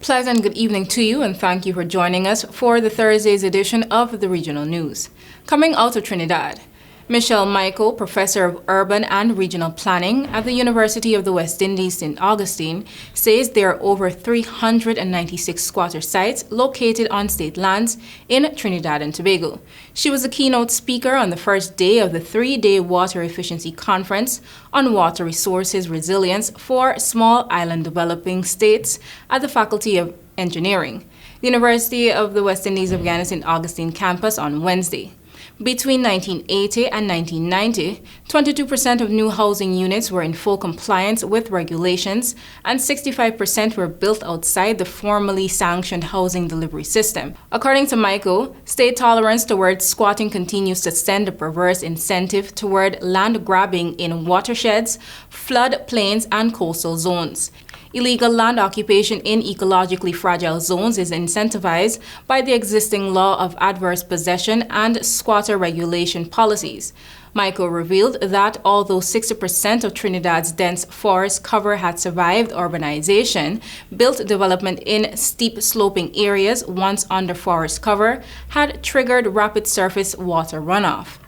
Pleasant good evening to you, and thank you for joining us for the Thursday's edition of the Regional News. Coming out of Trinidad, Michelle Michael, Professor of Urban and Regional Planning at the University of the West Indies, St. Augustine, says there are over 396 squatter sites located on state lands in Trinidad and Tobago. She was a keynote speaker on the first day of the three-day Water Efficiency Conference on Water Resources Resilience for Small Island Developing States at the Faculty of Engineering, the University of the West Indies of Ghana St. Augustine campus on Wednesday. Between 1980 and 1990, 22% of new housing units were in full compliance with regulations, and 65% were built outside the formally sanctioned housing delivery system. According to Michael, state tolerance towards squatting continues to send a perverse incentive toward land grabbing in watersheds, flood plains, and coastal zones. Illegal land occupation in ecologically fragile zones is incentivized by the existing law of adverse possession and squatter regulation policies. Michael revealed that although 60% of Trinidad's dense forest cover had survived urbanization, built development in steep sloping areas once under forest cover had triggered rapid surface water runoff.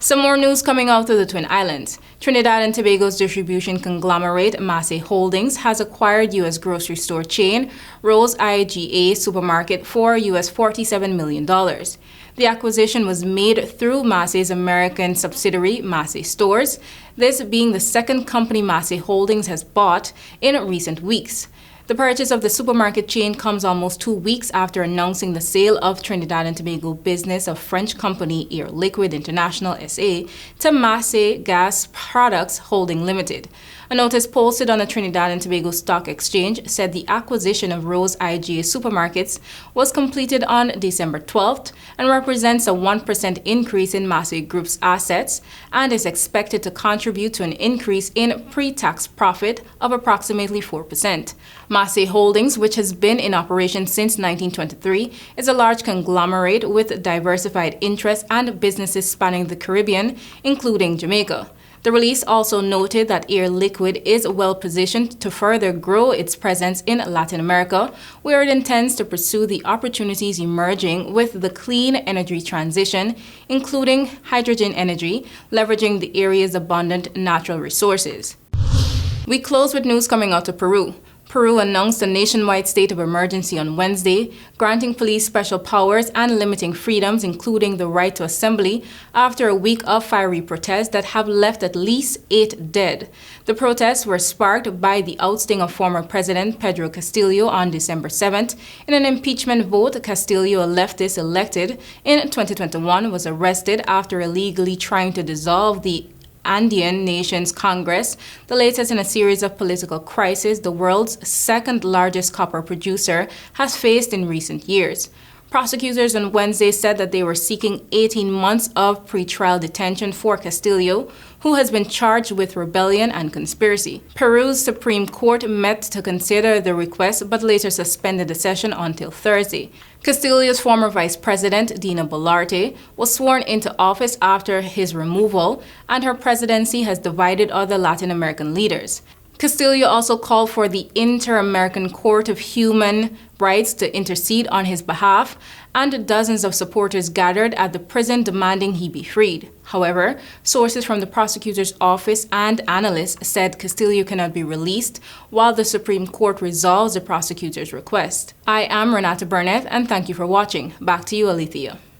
Some more news coming out of the Twin Islands. Trinidad and Tobago's distribution conglomerate Massey Holdings has acquired U.S. grocery store chain Rose IGA Supermarket for U.S. $47 million. The acquisition was made through Massey's American subsidiary Massey Stores, this being the second company Massey Holdings has bought in recent weeks. The purchase of the supermarket chain comes almost 2 weeks after announcing the sale of Trinidad and Tobago business of French company Air Liquide International SA to Massey Gas Products Holding Limited. A notice posted on the Trinidad and Tobago Stock Exchange said the acquisition of Rose IGA Supermarkets was completed on December 12th and represents a 1% increase in Massey Group's assets and is expected to contribute to an increase in pre-tax profit of approximately 4%. Massey Holdings, which has been in operation since 1923, is a large conglomerate with diversified interests and businesses spanning the Caribbean, including Jamaica. The release also noted that Air Liquide is well positioned to further grow its presence in Latin America, where it intends to pursue the opportunities emerging with the clean energy transition, including hydrogen energy, leveraging the area's abundant natural resources. We close with news coming out of Peru. Peru announced a nationwide state of emergency on Wednesday, granting police special powers and limiting freedoms, including the right to assembly, after a week of fiery protests that have left at least 8 dead. The protests were sparked by the ousting of former President Pedro Castillo on December 7th. In an impeachment vote, Castillo, a leftist elected in 2021, was arrested after illegally trying to dissolve the Andean Nations Congress, the latest in a series of political crises the world's second largest copper producer has faced in recent years. Prosecutors on Wednesday said that they were seeking 18 months of pretrial detention for Castillo, who has been charged with rebellion and conspiracy. Peru's Supreme Court met to consider the request but later suspended the session until Thursday. Castillo's former vice president, Dina Boluarte, was sworn into office after his removal, and her presidency has divided other Latin American leaders. Castillo also called for the Inter-American Court of Human Rights to intercede on his behalf, and dozens of supporters gathered at the prison demanding he be freed. However, sources from the prosecutor's office and analysts said Castillo cannot be released while the Supreme Court resolves the prosecutor's request. I am RENATA, and thank you for watching. Back to you, Alethea.